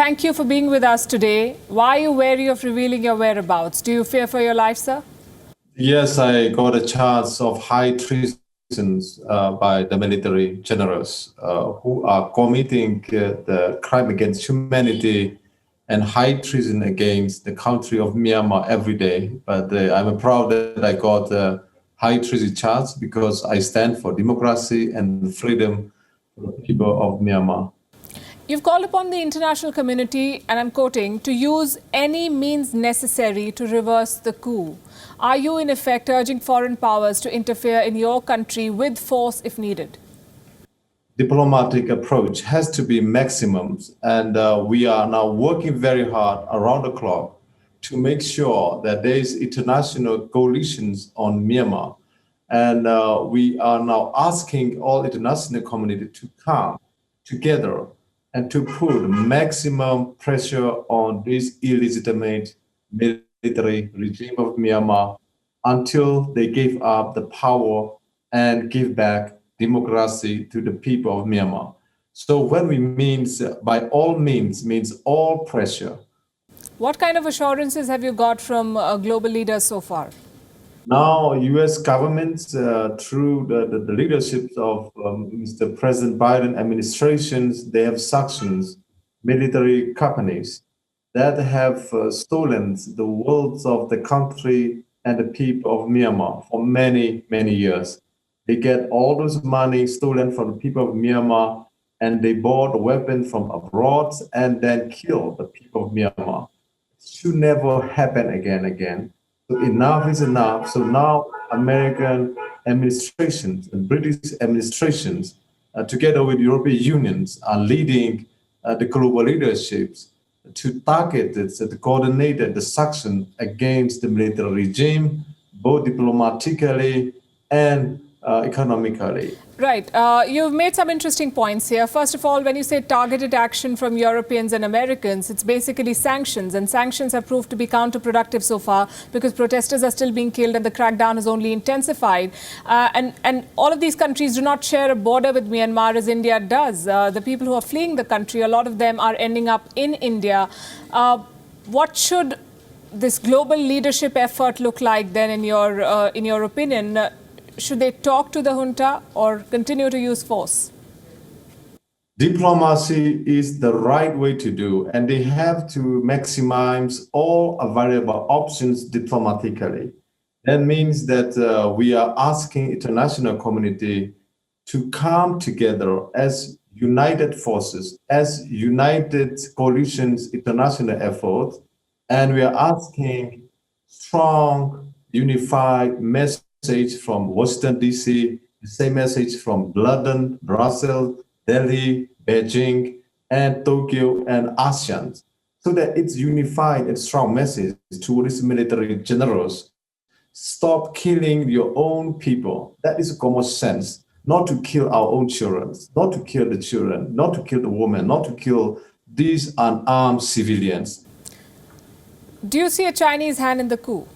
thank you for being with us today. Why are you wary of revealing your whereabouts? Do you fear for your life, sir? Yes, I got a charge of high treason by the military generals who are committing the crime against humanity and high treason against the country of Myanmar every day. But I'm proud that I got a high treason charge because I stand for democracy and freedom for the people of Myanmar. You've called upon the international community, and I'm quoting, to use any means necessary to reverse the coup. Are you, in effect, urging foreign powers to interfere in your country with force if needed? Diplomatic approach has to be maximum, and we are now working very hard around the clock to make sure that there is international coalitions on Myanmar. And we are now asking all international community to come together and to put maximum pressure on this illegitimate military regime of Myanmar until they give up the power and give back democracy to the people of Myanmar. So when we means by all means all pressure. What kind of assurances have you got from global leaders so far? Now, U.S. government, through the leadership of Mr. President Biden administrations, they have sanctions military companies that have stolen the wealth of the country and the people of Myanmar for many, many years. They get all those money stolen from the people of Myanmar, and they bought weapons from abroad and then kill the people of Myanmar. It should never happen again. So enough is enough. So now American administrations and British administrations, together with European unions, are leading the global leaderships to target the coordinated the sanction against the military regime, both diplomatically and economically. Right. You've made some interesting points here. First of all, when you say targeted action from Europeans and Americans, it's basically sanctions. And sanctions have proved to be counterproductive so far because protesters are still being killed and the crackdown has only intensified. And all of these countries do not share a border with Myanmar as India does. The people who are fleeing the country, a lot of them are ending up in India. What should this global leadership effort look like then in your opinion? Should they talk to the junta or continue to use force? Diplomacy is the right way to do, and they have to maximize all available options diplomatically. That means that we are asking international community to come together as united forces, as united coalitions, international effort, and we are asking strong, unified message from Washington, D.C., the same message from London, Brussels, Delhi, Beijing, and Tokyo, and ASEAN, so that it's unified and strong message to these military generals. Stop killing your own people. That is common sense. Not to kill our own children, not to kill the children, not to kill the women, not to kill these unarmed civilians. Do you see a Chinese hand in the coup?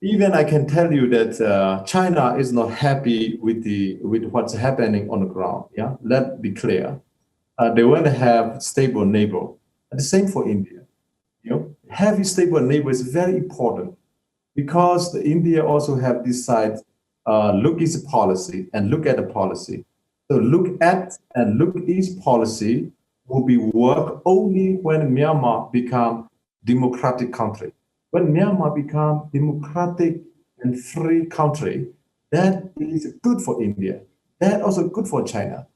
Even I can tell you that China is not happy with what's happening on the ground. Yeah, let's be clear. They want to have stable neighbor. And the same for India. Having stable neighbor is very important because India also have this side look its policy and look at the policy. So look at and look its policy will be work only when Myanmar become democratic country. When Myanmar become democratic and free country, that is good for India. That also good for China.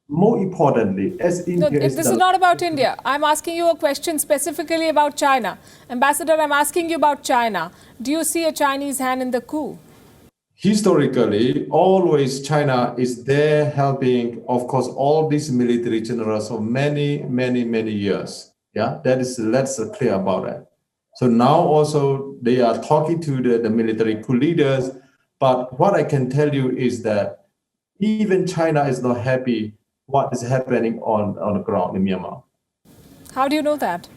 More importantly, as India this is not about India. I'm asking you a question specifically about China. Ambassador, I'm asking you about China. Do you see a Chinese hand in the coup? Historically, always China is there helping, of course, all these military generals for many, many, many years. Yeah, let's clear about that. So now also they are talking to the military coup leaders. But what I can tell you is that even China is not happy what is happening on the ground in Myanmar. How do you know that?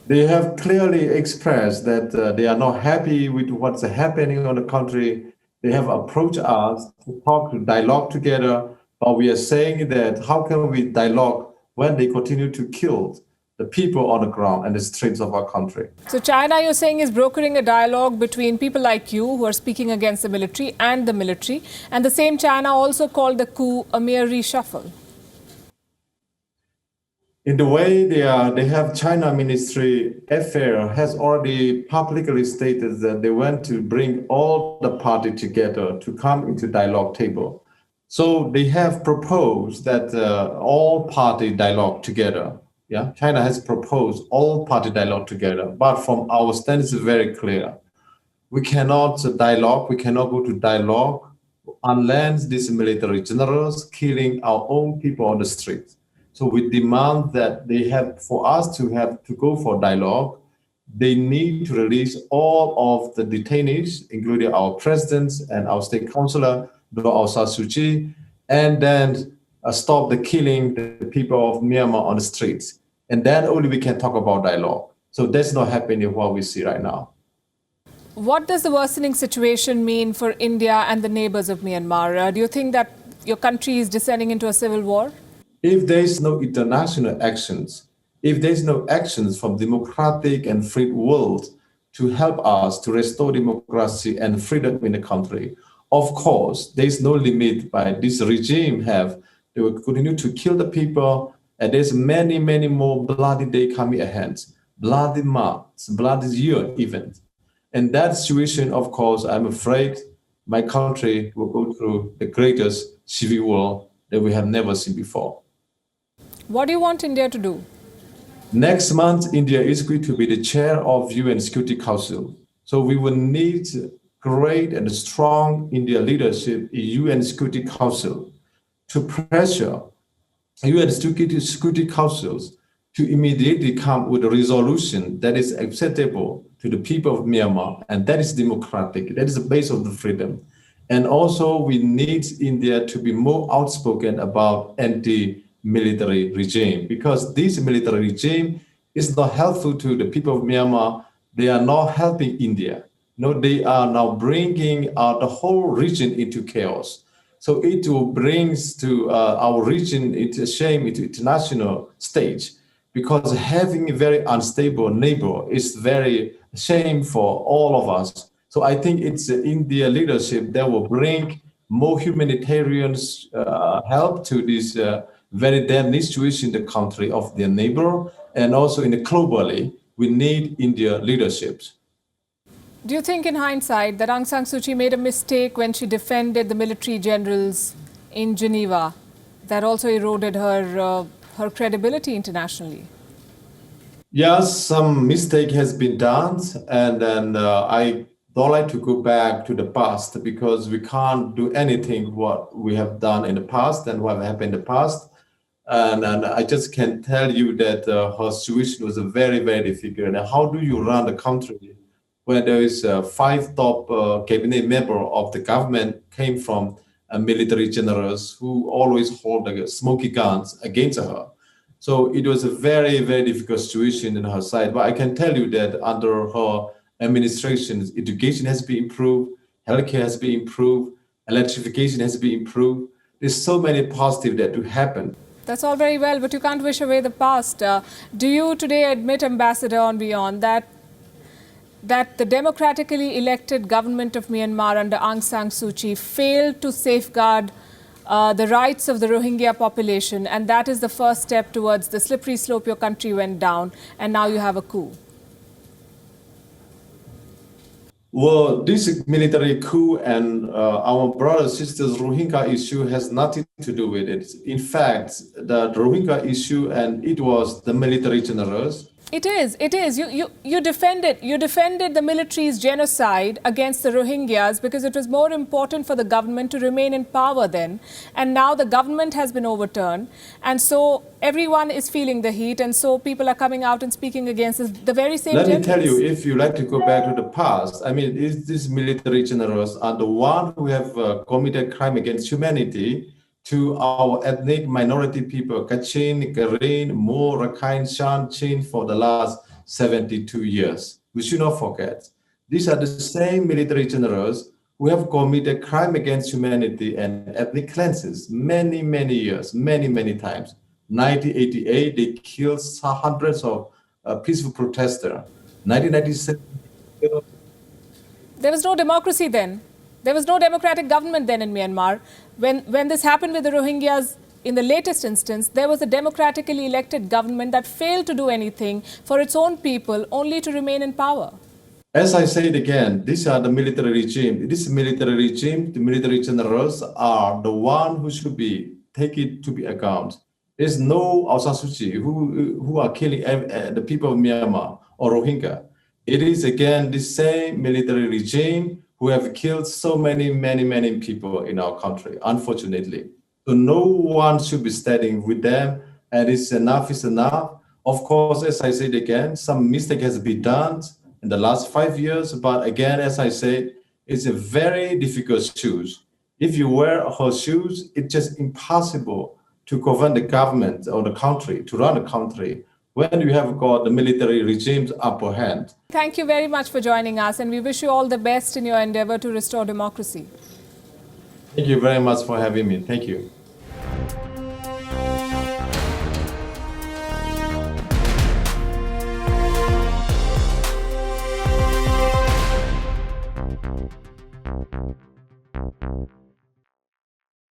They have clearly expressed that they are not happy with what's happening on the country. They have approached us to talk, to dialogue together. But we are saying that how can we dialogue when they continue to kill the people on the ground and the streets of our country. So China, you're saying, is brokering a dialogue between people like you who are speaking against the military, and the same China also called the coup a mere reshuffle. In the way they have China Ministry Affairs has already publicly stated that they want to bring all the party together to come into dialogue table. So they have proposed that all party dialogue together. Yeah, China has proposed all party dialogue together, but from our stand it's very clear. We cannot dialogue, we cannot go to dialogue unless these military generals killing our own people on the street. So we demand that for us to go for dialogue, they need to release all of the detainees, including our presidents and our state councillor, Dr. Aung San Suu Kyi, and then stop the killing the people of Myanmar on the streets. And then only we can talk about dialogue. So that's not happening what we see right now. What does the worsening situation mean for India and the neighbors of Myanmar? Do you think that your country is descending into a civil war? If there is no international actions, if there is no actions from democratic and free world to help us to restore democracy and freedom in the country, of course, there is no limit by this regime have. They will continue to kill the people, and there's many, many more bloody days coming ahead, bloody months, bloody year even. In that situation, of course, I'm afraid my country will go through the greatest civil war that we have never seen before. What do you want India to do? Next month, India is going to be the chair of UN Security Council. So we will need great and strong India leadership in UN Security Council to pressure UN Security Councils to immediately come with a resolution that is acceptable to the people of Myanmar, and that is democratic. That is the base of the freedom. And also we need India to be more outspoken about anti-military regime, because this military regime is not helpful to the people of Myanmar. They are not helping India. No, they are now bringing the whole region into chaos. So it will bring to our region into shame, into international stage, because having a very unstable neighbor is very shame for all of us. So I think it's India leadership that will bring more humanitarian help to this very damaged situation in the country of their neighbor, and also in the globally, we need India leadership. Do you think in hindsight that Aung San Suu Kyi made a mistake when she defended the military generals in Geneva? That also eroded her credibility internationally. Yes, some mistake has been done, and then I don't like to go back to the past, because we can't do anything what we have done in the past and what happened in the past. And I just can tell you that her situation was very, very difficult. And how do you run the country when there is 5 top cabinet members of the government came from military generals who always hold the smoky guns against her? So it was a very, very difficult situation in her side. But I can tell you that under her administration, education has been improved, healthcare has been improved, electrification has been improved. There's so many positive that do happen. That's all very well, but you can't wish away the past. Do you today admit, Ambassador on Beyond, that the democratically elected government of Myanmar under Aung San Suu Kyi failed to safeguard the rights of the Rohingya population, and that is the first step towards the slippery slope your country went down, and now you have a coup? Well, this military coup and our brothers and sisters Rohingya issue has nothing to do with it. In fact, the Rohingya issue, and it was the military generals. It is. You defended the military's genocide against the Rohingyas because it was more important for the government to remain in power then. And now the government has been overturned. And so everyone is feeling the heat. And so people are coming out and speaking against the very same Let generals. me tell you, if you like to go back to the past, I mean, these military generals are the one who have committed crime against humanity to our ethnic minority people, Kachin, Karen, Moor, Rakhine, Shan, Chin, for the last 72 years. We should not forget. These are the same military generals who have committed crime against humanity and ethnic cleanses many, many years, many, many times. 1988, they killed hundreds of peaceful protesters. 1997, they killed. There was no democracy then. There was no democratic government then in Myanmar. When this happened with the Rohingyas in the latest instance, there was a democratically elected government that failed to do anything for its own people, only to remain in power. As I said again, these are the military regime. This military regime, the military generals are the one who should be taken to be account. There's no Aung San Suu Kyi who are killing the people of Myanmar or Rohingya. It is again the same military regime who have killed so many people in our country, unfortunately. So no one should be standing with them, and it's enough is enough. Of course, as I said again, some mistake has been done in the last 5 years, but again, as I said, it's a very difficult shoes. If you wear her shoes, it's just impossible to govern the government or the country, to run a country, when you have got the military regime's upper hand. Thank you very much for joining us, and we wish you all the best in your endeavor to restore democracy. Thank you very much for having me. Thank you.